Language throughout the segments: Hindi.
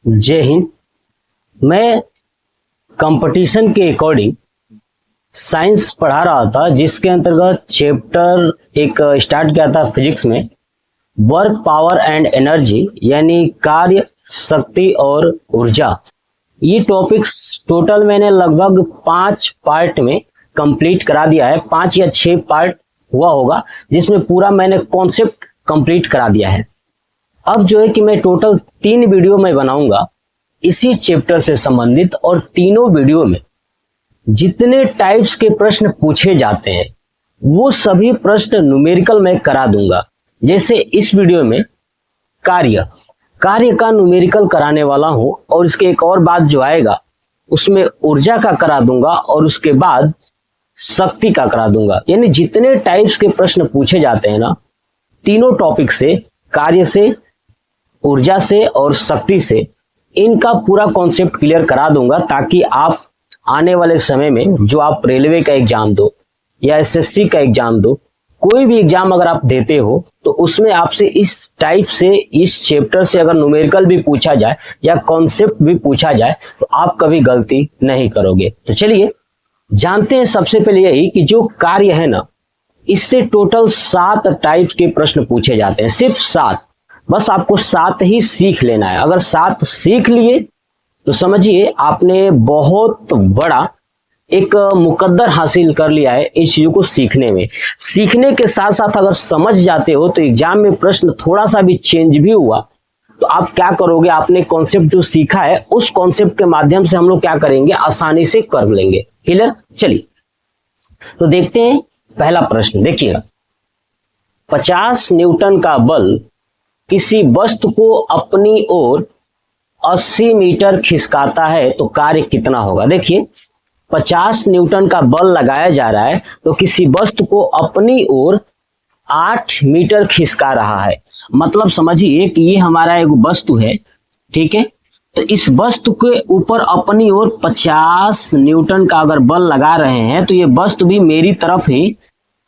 जय हिंद। मैं कंपटीशन के अकॉर्डिंग साइंस पढ़ा रहा था, जिसके अंतर्गत चैप्टर एक स्टार्ट किया था फिजिक्स में, वर्क, पावर एंड एनर्जी, यानी कार्य, शक्ति और ऊर्जा। ये टॉपिक्स टोटल मैंने लगभग 5 पार्ट में कंप्लीट करा दिया है। 5 या 6 पार्ट हुआ होगा, जिसमें पूरा मैंने कॉन्सेप्ट कंप्लीट करा दिया है। अब जो है कि मैं टोटल 3 वीडियो में बनाऊंगा इसी चैप्टर से संबंधित, और तीनों वीडियो में जितने टाइप्स के प्रश्न पूछे जाते हैं वो सभी प्रश्न न्यूमेरिकल में करा दूंगा। जैसे इस वीडियो में कार्य का न्यूमेरिकल कराने वाला हूं, और इसके एक और बात जो आएगा उसमें ऊर्जा का करा दूंगा, और उसके बाद शक्ति का करा दूंगा। यानी जितने टाइप्स के प्रश्न पूछे जाते हैं ना, तीनों टॉपिक से, कार्य से, ऊर्जा से और शक्ति से, इनका पूरा कॉन्सेप्ट क्लियर करा दूंगा, ताकि आप आने वाले समय में जो आप रेलवे का एग्जाम दो या एसएससी का एग्जाम दो, कोई भी एग्जाम अगर आप देते हो तो उसमें आपसे इस टाइप से, इस चैप्टर से अगर न्यूमेरिकल भी पूछा जाए या कॉन्सेप्ट भी पूछा जाए तो आप कभी गलती नहीं करोगे। तो चलिए जानते हैं सबसे पहले यही कि जो कार्य है ना, इससे टोटल 7 टाइप के प्रश्न पूछे जाते हैं। सिर्फ 7, बस आपको 7 ही सीख लेना है। अगर 7 सीख लिए तो समझिए आपने बहुत बड़ा एक मुकद्दर हासिल कर लिया है इस चीज को सीखने में। सीखने के साथ साथ अगर समझ जाते हो तो एग्जाम में प्रश्न थोड़ा सा भी चेंज भी हुआ तो आप क्या करोगे, आपने कॉन्सेप्ट जो सीखा है उस कॉन्सेप्ट के माध्यम से हम लोग क्या करेंगे, आसानी से कर लेंगे। क्लियर? चलिए तो देखते हैं पहला प्रश्न। देखिएगा, 50 न्यूटन का बल किसी वस्तु को अपनी ओर 80 मीटर खिसकाता है तो कार्य कितना होगा। देखिए 50 न्यूटन का बल लगाया जा रहा है तो किसी वस्तु को अपनी ओर 8 मीटर खिसका रहा है। मतलब समझिए कि ये हमारा एक वस्तु है, ठीक है, तो इस वस्तु के ऊपर अपनी ओर 50 न्यूटन का अगर बल लगा रहे हैं तो ये वस्तु भी मेरी तरफ ही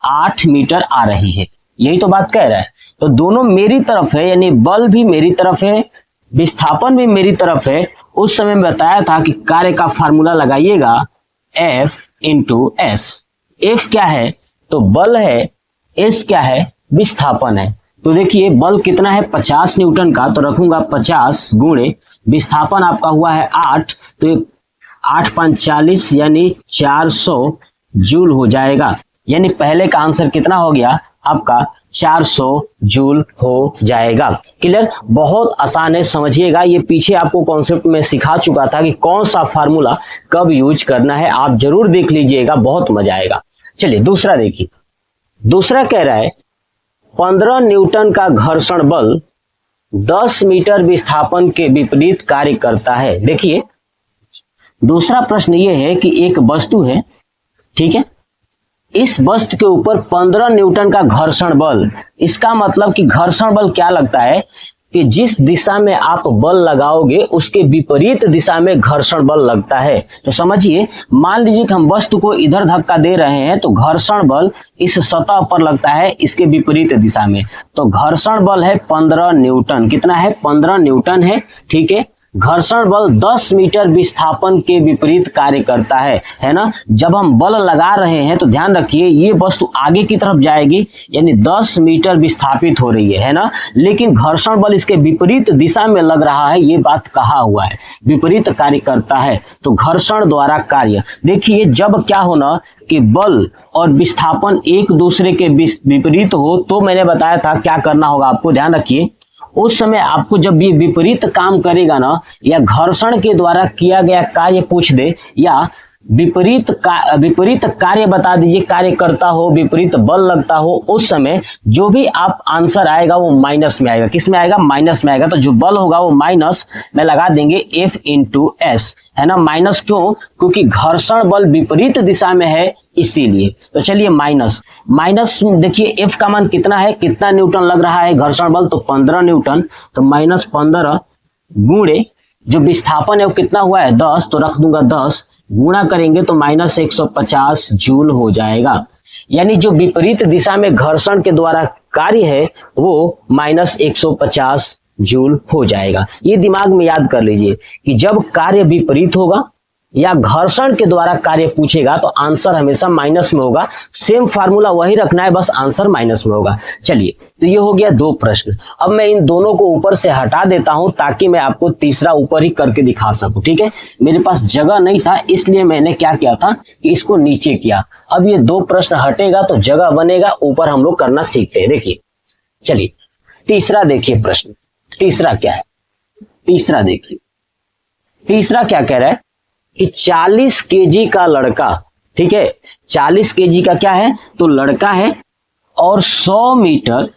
8 मीटर आ रही है। यही तो बात कह रहा है। तो दोनों मेरी तरफ है, यानी बल भी मेरी तरफ है, विस्थापन भी मेरी तरफ है। उस समय में बताया था कि कार्य का फार्मूला लगाइएगा F इंटू एस। F क्या है तो बल है, S क्या है विस्थापन है। तो देखिए बल कितना है 50 न्यूटन का, तो रखूंगा 50 गुणे विस्थापन आपका हुआ है 8, तो 8 5 40 यानी 400 जूल हो जाएगा। यानी पहले का आंसर कितना हो गया आपका 400 जूल हो जाएगा। क्लियर? बहुत आसान है, समझिएगा। ये पीछे आपको कॉन्सेप्ट में सिखा चुका था कि कौन सा फार्मूला कब यूज करना है, आप जरूर देख लीजिएगा, बहुत मजा आएगा। चलिए दूसरा देखिए। दूसरा कह रहा है 15 न्यूटन का घर्षण बल 10 मीटर विस्थापन के विपरीत कार्य करता है। देखिए दूसरा प्रश्न ये है कि एक वस्तु है, ठीक है, इस वस्तु के ऊपर 15 न्यूटन का घर्षण बल। इसका मतलब कि घर्षण बल क्या लगता है कि जिस दिशा में आप बल लगाओगे उसके विपरीत दिशा में घर्षण बल लगता है। तो समझिए, मान लीजिए कि हम वस्तु को इधर धक्का दे रहे हैं तो घर्षण बल इस सतह पर लगता है इसके विपरीत दिशा में। तो घर्षण बल है 15 न्यूटन। कितना है? 15 न्यूटन है, ठीक है। घर्षण बल 10 मीटर विस्थापन के विपरीत कार्य करता है ना। जब हम बल लगा रहे हैं तो ध्यान रखिए ये वस्तु आगे की तरफ जाएगी, यानी 10 मीटर विस्थापित हो रही है ना, लेकिन घर्षण बल इसके विपरीत दिशा में लग रहा है। ये बात कहा हुआ है, विपरीत कार्य करता है। तो घर्षण द्वारा कार्य, देखिए जब क्या होना कि बल और विस्थापन एक दूसरे के विपरीत हो तो मैंने बताया था क्या करना होगा आपको। ध्यान रखिए उस समय आपको जब ये विपरीत काम करेगा ना, या घर्षण के द्वारा किया गया कार्य पूछ दे, या विपरीत कार्य बता दीजिए, कार्य करता हो, विपरीत बल लगता हो, उस समय जो भी आप आंसर आएगा वो माइनस में आएगा। किस में आएगा? माइनस में आएगा। तो जो बल होगा वो माइनस में लगा देंगे F इंटू एस, है ना। माइनस क्यों? क्योंकि घर्षण बल विपरीत दिशा में है इसीलिए। तो चलिए माइनस देखिए F का मान कितना है, कितना न्यूटन लग रहा है घर्षण बल, तो 15 न्यूटन। तो माइनस 15 गुणे जो विस्थापन है वो कितना हुआ है 10, तो रख दूंगा 10, गुणा करेंगे तो माइनस 150 जूल हो जाएगा। यानी जो विपरीत दिशा में घर्षण के द्वारा कार्य है वो माइनस 150 जूल हो जाएगा। ये दिमाग में याद कर लीजिए कि जब कार्य विपरीत होगा या घर्षण के द्वारा कार्य पूछेगा तो आंसर हमेशा माइनस में होगा। सेम फार्मूला वही रखना है, बस आंसर माइनस में होगा। चलिए, तो ये हो गया 2 प्रश्न। अब मैं इन दोनों को ऊपर से हटा देता हूं ताकि मैं आपको तीसरा ऊपर ही करके दिखा सकूं। ठीक है, मेरे पास जगह नहीं था इसलिए मैंने क्या किया था कि इसको नीचे किया। अब ये 2 प्रश्न हटेगा तो जगह बनेगा, ऊपर हम लोग करना सीखते हैं। देखिए, चलिए तीसरा देखिए प्रश्न। तीसरा क्या है? तीसरा देखिए, तीसरा क्या कह रहा है कि 40 केजी का लड़का, ठीक है, 40 केजी का क्या है तो लड़का है और 100 मीटर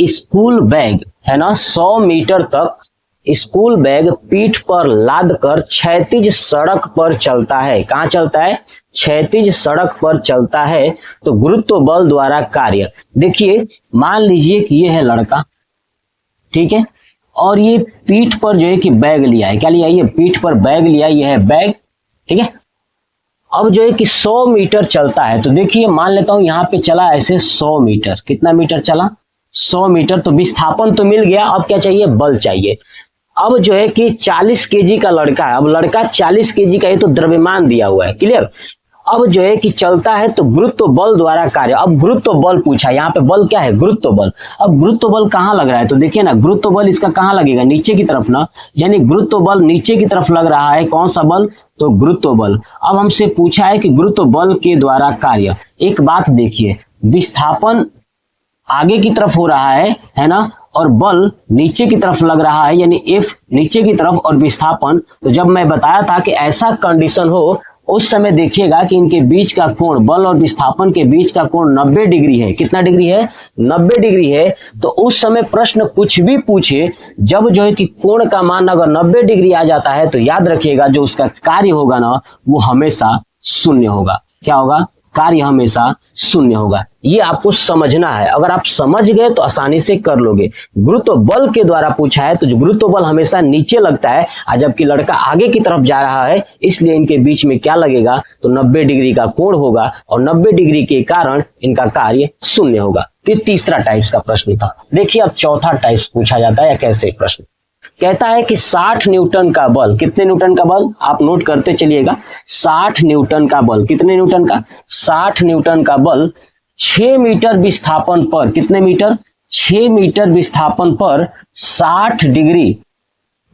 स्कूल बैग है ना, 100 मीटर तक स्कूल बैग पीठ पर लाद कर क्षैतिज सड़क पर चलता है। कहां चलता है? क्षैतिज सड़क पर चलता है। तो गुरुत्व बल द्वारा कार्य, देखिए मान लीजिए कि ये है लड़का, ठीक है, और ये पीठ पर जो है कि बैग लिया है। क्या लिया है? ये पीठ पर बैग लिया है, ये है बैग, ठीक है। अब जो है कि 100 मीटर चलता है। तो देखिए मान लेता हूं यहां पे चला ऐसे 100 मीटर। कितना मीटर चला? 100 मीटर। तो विस्थापन तो मिल गया, अब क्या चाहिए? बल चाहिए। अब जो है कि 40 केजी का लड़का है, अब लड़का 40 केजी का, ये तो द्रव्यमान दिया हुआ है, क्लियर। अब जो है कि चलता है तो गुरुत्व बल द्वारा कार्य। अब गुरुत्व बल पूछा, यहाँ पे बल क्या है? गुरुत्व बल। अब गुरुत्व बल कहाँ लग रहा है? तो देखिए ना, गुरुत्व बल इसका कहाँ लगेगा? नीचे की तरफ ना, यानी गुरुत्व बल नीचे की तरफ लग रहा है। कौन सा बल? तो गुरुत्व बल। अब हमसे पूछा है कि गुरुत्व बल के द्वारा कार्य। एक बात देखिए, विस्थापन आगे की तरफ हो रहा है ना, और बल नीचे की तरफ लग रहा है, यानी F नीचे की तरफ और विस्थापन। तो जब मैं बताया था कि ऐसा कंडीशन हो उस समय देखिएगा कि इनके बीच का कोण, बल और विस्थापन के बीच का कोण 90 डिग्री है। कितना डिग्री है? 90 डिग्री है। तो उस समय प्रश्न कुछ भी पूछे, जब जो है कि कोण का मान अगर 90 डिग्री आ जाता है तो याद रखिएगा जो उसका कार्य होगा ना वो हमेशा शून्य होगा। क्या होगा? कार्य हमेशा शून्य होगा। ये आपको समझना है। अगर आप समझ गए तो आसानी से कर लोगे। गुरुत्व बल के द्वारा पूछा है तो जो गुरुत्व बल हमेशा नीचे लगता है, जबकि लड़का आगे की तरफ जा रहा है, इसलिए इनके बीच में क्या लगेगा? तो 90 डिग्री का कोण होगा और 90 डिग्री के कारण इनका कार्य शून्य होगा। ये तीसरा टाइप्स का प्रश्न था। देखिए अब चौथा टाइप्स पूछा जाता है या कैसे प्रश्न कहता है कि 60 न्यूटन का बल। कितने न्यूटन का बल? आप नोट करते चलिएगा। 60 न्यूटन का बल। कितने न्यूटन का? 60 न्यूटन का बल 6 मीटर विस्थापन पर, कितने मीटर? 6 मीटर विस्थापन पर 60 डिग्री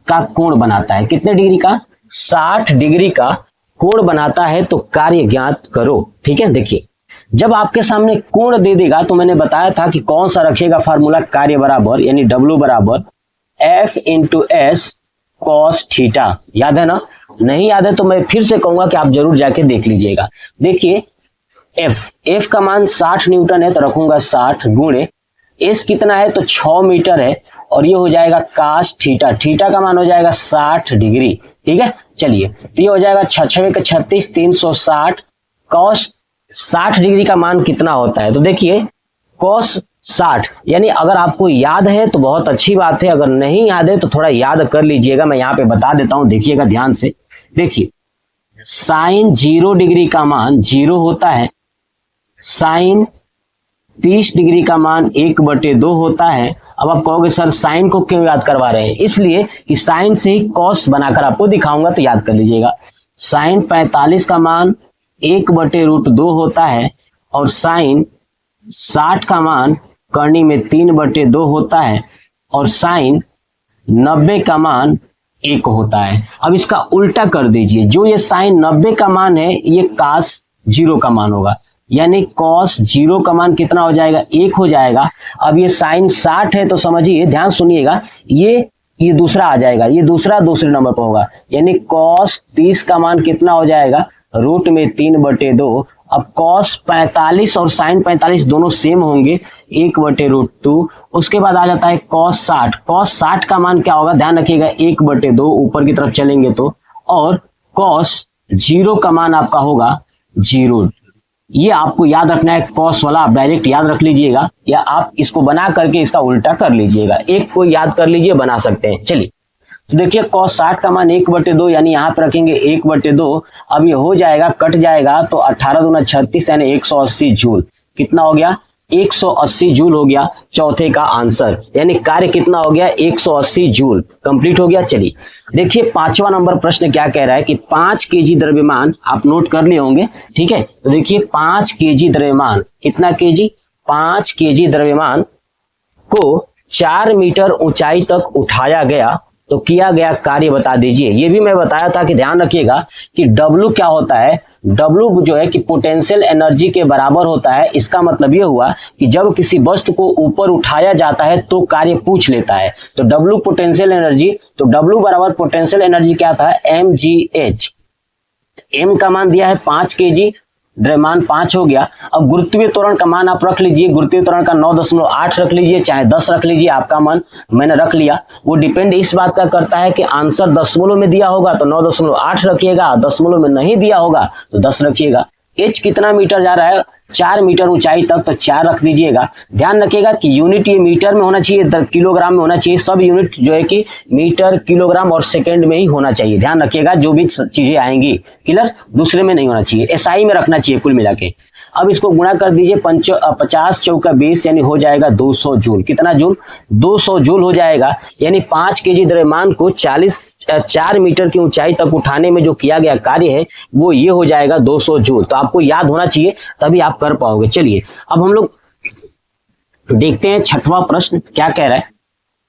का कोण बनाता है। कितने डिग्री का? 60 डिग्री का कोण बनाता है। तो कार्य ज्ञात करो। ठीक है, देखिए जब आपके सामने कोण दे देगा तो मैंने बताया था कि कौन सा रखिएगा फार्मूला, कार्य बराबर यानी W बराबर F into S cos theta. याद है ना? नहीं याद है तो मैं फिर से कहूंगा कि आप जरूर जाके देख लीजिएगा। देखिए F का मान 60 न्यूटन है तो रखूंगा 60 गुणे S कितना है तो 6 मीटर है और ये हो जाएगा cos थीटा। थीटा का मान हो जाएगा 60 डिग्री। ठीक है, चलिए तो ये हो जाएगा 6 का 36 360 cos 60 डिग्री का मान कितना होता है? तो देखिए cos 60, यानी अगर आपको याद है तो बहुत अच्छी बात है, अगर नहीं याद है तो थोड़ा याद कर लीजिएगा। मैं यहाँ पे बता देता हूं, देखिएगा ध्यान से। देखिए साइन 0 डिग्री का मान 0 होता है, साइन 30 डिग्री का मान 1/2 होता है। अब आप कहोगे सर साइन को क्यों याद करवा रहे हैं? इसलिए कि साइन से ही कॉस बनाकर आपको दिखाऊंगा, तो याद कर लीजिएगा। साइन 45 का मान 1/√2 होता है और साइन 60 का मान करनी में 3/2 होता है और साइन 90 का मान 1 होता है। अब इसका उल्टा कर दीजिए, जो ये साइन 90 का मान है ये cos 0 का मान होगा, यानी cos 0 का मान कितना हो जाएगा? 1 हो जाएगा। अब ये साइन 60 है तो समझिए, ध्यान सुनिएगा, ये दूसरा आ जाएगा, ये दूसरा दूसरे नंबर पर होगा, यानी cos 30 का मान कितना हो जाएगा? रूट में 3/2। अब cos 45 और sin 45 दोनों सेम होंगे, 1/√2। उसके बाद आ जाता है cos 60। cos 60 का मान क्या होगा? ध्यान रखिएगा 1/2 ऊपर की तरफ चलेंगे तो, और cos 0 का मान आपका होगा 0। ये आपको याद रखना है, cos वाला आप डायरेक्ट याद रख लीजिएगा या आप इसको बना करके इसका उल्टा कर लीजिएगा। एक को याद कर लीजिए, बना सकते हैं। चलिए तो देखिए cos 60 का मान 1/2, यानी यहाँ पे रखेंगे 1/2। अब ये हो जाएगा, कट जाएगा तो 18 दूना 36 यानी 180 जूल। कितना हो गया? 180 जूल हो गया चौथे का आंसर, यानी कार्य कितना हो गया 180 जूल। कंप्लीट हो गया। चलिए देखिए 5वां नंबर प्रश्न क्या कह रहा है कि 5 केजी द्रव्यमान, आप नोट कर लिए होंगे, ठीक है। तो देखिए 5 केजी द्रव्यमान, कितना केजी, 5 केजी द्रव्यमान को 4 मीटर ऊंचाई तक उठाया गया तो किया गया कार्य बता दीजिए। ये भी मैं बताया था कि ध्यान रखिएगा कि W क्या होता है, W जो है कि पोटेंशियल एनर्जी के बराबर होता है। इसका मतलब ये हुआ कि जब किसी वस्तु को ऊपर उठाया जाता है तो कार्य पूछ लेता है। तो W पोटेंशियल एनर्जी, तो W बराबर पोटेंशियल एनर्जी क्या था, mgh। m का मान दिया है 5 केजी, द्रव्यमान 5 हो गया। अब गुरुत्वीय त्वरण का मान आप रख लीजिए, गुरुत्वीय त्वरण का 9.8 रख लीजिए, चाहे 10 रख लीजिए, आपका मन मैंने रख लिया। वो डिपेंड इस बात का करता है कि आंसर दशमलव में दिया होगा तो 9.8 रखिएगा, दशमलव में नहीं दिया होगा तो 10 रखिएगा। h कितना मीटर जा रहा है, 4 मीटर ऊंचाई तक, तो 4 रख दीजिएगा। ध्यान रखिएगा कि यूनिट ये मीटर में होना चाहिए, किलोग्राम में होना चाहिए। सब यूनिट जो है कि मीटर, किलोग्राम और सेकंड में ही होना चाहिए। ध्यान रखिएगा जो भी चीजें आएंगी, क्लियर, दूसरे में नहीं होना चाहिए, एसआई में रखना चाहिए कुल मिला के। अब इसको गुणा कर दीजिए, 50 चौका 20, यानी हो जाएगा 200 जूल। कितना जूल, 200 जूल हो जाएगा। यानी 5 केजी द्रव्यमान को 4 मीटर की ऊंचाई तक उठाने में जो किया गया कार्य है वो ये हो जाएगा 200 जूल। तो आपको याद होना चाहिए तभी आप कर पाओगे। चलिए अब हम लोग देखते हैं 6वां प्रश्न क्या कह रहा है।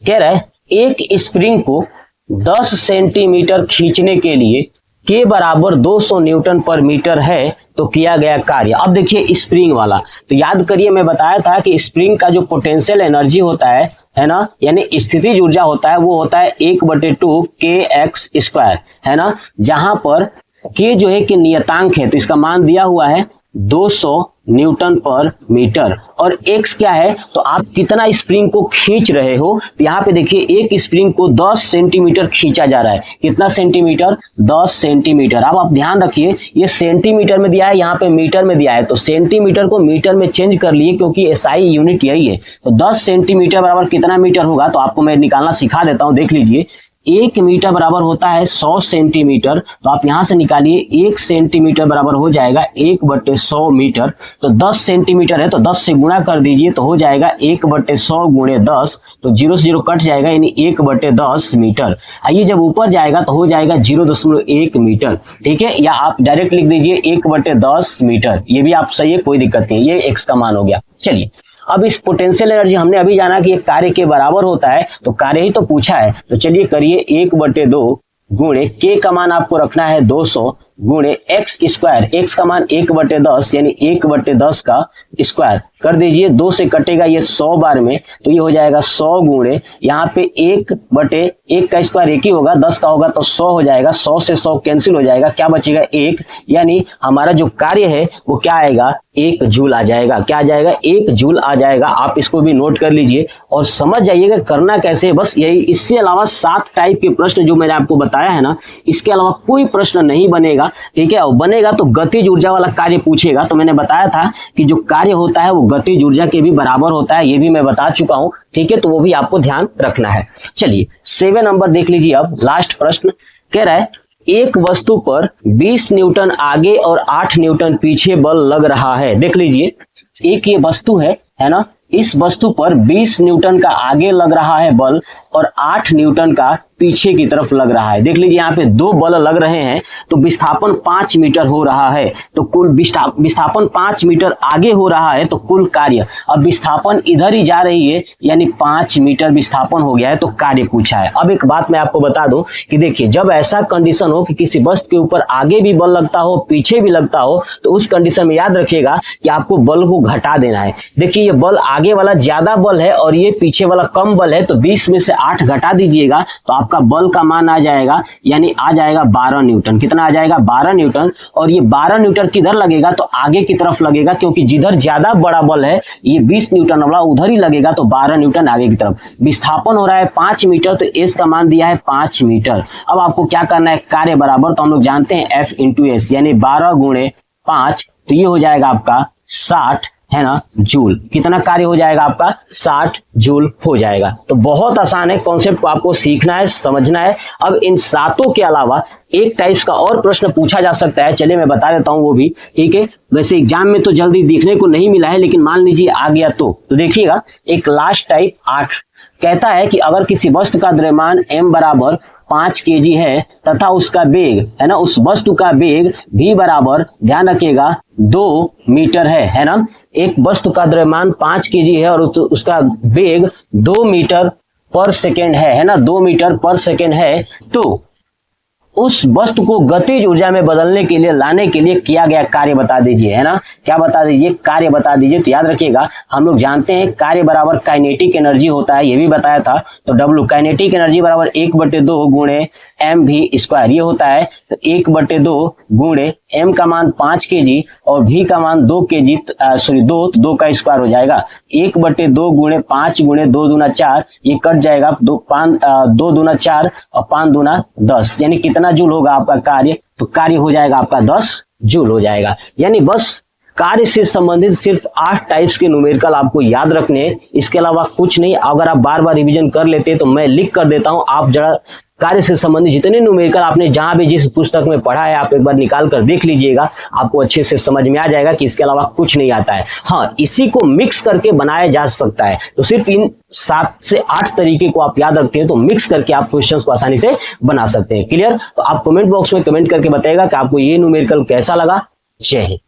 कह रहा है एक स्प्रिंग को 10 सेंटीमीटर खींचने के लिए के बराबर 200 न्यूटन पर मीटर है तो किया गया कार्य। अब देखिए स्प्रिंग वाला, तो याद करिए मैं बताया था कि स्प्रिंग का जो पोटेंशियल एनर्जी होता है ना, यानी स्थितिज ऊर्जा होता है, वो होता है 1/2 kx², है ना, जहां पर k जो है कि नियतांक है तो इसका मान दिया हुआ है 200 न्यूटन पर मीटर, और x क्या है, तो आप कितना स्प्रिंग को खींच रहे हो। तो यहाँ पे देखिए एक स्प्रिंग को 10 सेंटीमीटर खींचा जा रहा है। कितना सेंटीमीटर, 10 सेंटीमीटर। अब आप ध्यान रखिए ये सेंटीमीटर में दिया है, यहाँ पे मीटर में दिया है, तो सेंटीमीटर को मीटर में चेंज कर लिए क्योंकि एसआई यूनिट यही है। तो 10 सेंटीमीटर बराबर कितना मीटर होगा, तो आपको मैं निकालना सिखा देता हूँ, देख लीजिए। 1 मीटर बराबर होता है 100 सेंटीमीटर, तो आप यहां से निकालिए 1 सेंटीमीटर बराबर हो जाएगा 1/100 मीटर। तो 10 सेंटीमीटर है तो 10 से गुणा कर दीजिए तो हो जाएगा 1/100 गुणे 10, तो 0 से 0 कट जाएगा, यानी 1/10 मीटर। आइए जब ऊपर जाएगा तो हो जाएगा 0.1 मीटर, ठीक है, या आप डायरेक्ट लिख दीजिए 1/10 मीटर, ये भी आप सही है, कोई दिक्कत नहीं, ये x का मान हो गया। चलिए अब इस पोटेंशियल एनर्जी हमने अभी जाना कि एक कार्य के बराबर होता है, तो कार्य ही तो पूछा है, तो चलिए करिए 1/2 गुणे k का मान आपको रखना है 200 गुणे x², x का मान 1/10 यानी 1/10 का स्क्वायर कर दीजिए। 2 से कटेगा ये 100 बार में, तो ये हो जाएगा 100 गुणे, यहाँ पे 1/1 का स्क्वायर 1 ही होगा, 10 का होगा तो 100 हो जाएगा, 100 से 100 कैंसिल हो जाएगा, क्या बचेगा 1, यानी हमारा जो कार्य है वो क्या आएगा, 1 जूल आ जाएगा। क्या आ जाएगा, 1 जूल आ जाएगा। आप इसको भी नोट कर लीजिए और समझ जाइएगा करना कैसे है, बस यही। इससे अलावा 7 टाइप के प्रश्न जो मैंने आपको बताया है ना, इसके अलावा कोई प्रश्न नहीं बनेगा, ठीक है। और बनेगा तो गतिज ऊर्जा वाला कार्य पूछेगा। तो मैंने बताया था कि जो कार्य होता है वो गतिज ऊर्जा के भी बराबर होता है, ये भी मैं बता चुका हूं, ठीक है, तो वो भी आपको ध्यान रखना है। चलिए 7 नंबर देख लीजिए। अब लास्ट प्रश्न कह रहा है एक वस्तु पर 20 न्यूटन आगे और 8 न्यूटन पीछे बल लग रहा है। देख लीजिए एक ये वस्तु है ना, इस वस्तु पर 20 न्यूटन का आगे लग रहा है बल और 8 न्यूटन का पीछे की तरफ लग रहा है। देख लीजिए यहाँ पे 2 बल लग रहे हैं, तो विस्थापन 5 मीटर हो रहा है, तो कुल विस्थापन 5 मीटर आगे हो रहा है, तो कुल कार्य, अब विस्थापन इधर ही जा रही है यानी 5 मीटर विस्थापन हो गया है, तो कार्य पूछा है। अब एक बात मैं आपको बता दूं कि देखिए जब ऐसा कंडीशन हो कि किसी वस्तु के ऊपर आगे भी बल लगता हो पीछे भी लगता हो, तो उस कंडीशन में याद रखिएगा कि आपको बल को घटा देना है। देखिए ये बल आगे वाला ज्यादा बल है और ये पीछे वाला कम बल है, तो 20 में से 8 घटा दीजिएगा तो आपका बल का मान आ जाएगा, यानी आ जाएगा 12 न्यूटन। कितना आ जाएगा, 12 न्यूटन। और ये 12 न्यूटन किधर लगेगा, तो आगे की तरफ लगेगा, क्योंकि जिधर ज्यादा बड़ा बल है ये 20 न्यूटन वाला उधर ही लगेगा, तो 12 न्यूटन आगे की तरफ। विस्थापन हो रहा है 5 मीटर, तो एस का मान दिया है 5 मीटर। अब आपको क्या करना है, कार्य बराबर, तो हम लोग जानते हैं F × S यानी 12 × 5, तो ये हो जाएगा आपका 60 है ना जूल। कितना कार्य हो जाएगा आपका 60 जूल हो जाएगा। तो बहुत आसान है, कॉन्सेप्ट को आपको सीखना है, समझना है। अब इन सातों के अलावा एक टाइप्स का और प्रश्न पूछा जा सकता है, चलिए मैं बता देता हूं वो भी, ठीक है। वैसे एग्जाम में तो जल्दी देखने को नहीं मिला है, लेकिन मान लीजिए आ गया तो देखिएगा। एक लास्ट टाइप 8 कहता है कि अगर किसी वस्तु का द्रव्यमान m बराबर 5 kg है तथा उसका वेग, है ना, उस वस्तु का वेग v बराबर, ध्यान रखिएगा, 2 मीटर है ना। एक वस्तु का द्रव्यमान 5 kg है और उसका वेग 2 मीटर पर सेकेंड है ना, 2 मीटर पर सेकेंड है। तो उस वस्तु को गतिज ऊर्जा में बदलने के लिए, लाने के लिए किया गया कार्य बता दीजिए, है ना। क्या बता दीजिए? कार्य बता दीजिए। तो याद रखिएगा, हम लोग जानते हैं कार्य बराबर काइनेटिक एनर्जी होता है, ये भी बताया था। तो W काइनेटिक एनर्जी बराबर 1/2 गुणे mv², ये होता है। तो 1/2 गुणे m का मान 5 kg और v का मान 2 kg, सॉरी 2 का स्क्वायर हो जाएगा। 1/2 गुणे 5 गुणे 2 दूना 4, ये कट जाएगा, 2 दूना 4 और 5 दूना 10, यानी कितना जूल होगा आपका कार्य? तो कार्य हो जाएगा आपका 10 जूल हो जाएगा। यानी बस कार्य से संबंधित सिर्फ 8 टाइप्स के न्यूमेरिकल आपको याद रखने हैं, इसके अलावा कुछ नहीं। अगर आप बार बार रिवीजन कर लेते हैं तो मैं लिख कर देता हूं, आप जरा कार्य से संबंधित जितने न्यूमेरिकल आपने जहां भी जिस पुस्तक में पढ़ा है, आप एक बार निकाल कर देख लीजिएगा, आपको अच्छे से समझ में आ जाएगा कि इसके अलावा कुछ नहीं आता है। हाँ, इसी को मिक्स करके बनाया जा सकता है। तो सिर्फ इन 7 से 8 तरीके को आप याद रखते हैं तो मिक्स करके आप क्वेश्चंस को आसानी से बना सकते हैं। क्लियर? तो आप कमेंट बॉक्स में कमेंट करके बताइएगा कि आपको ये न्यूमेरिकल कैसा लगा। जय हिंद।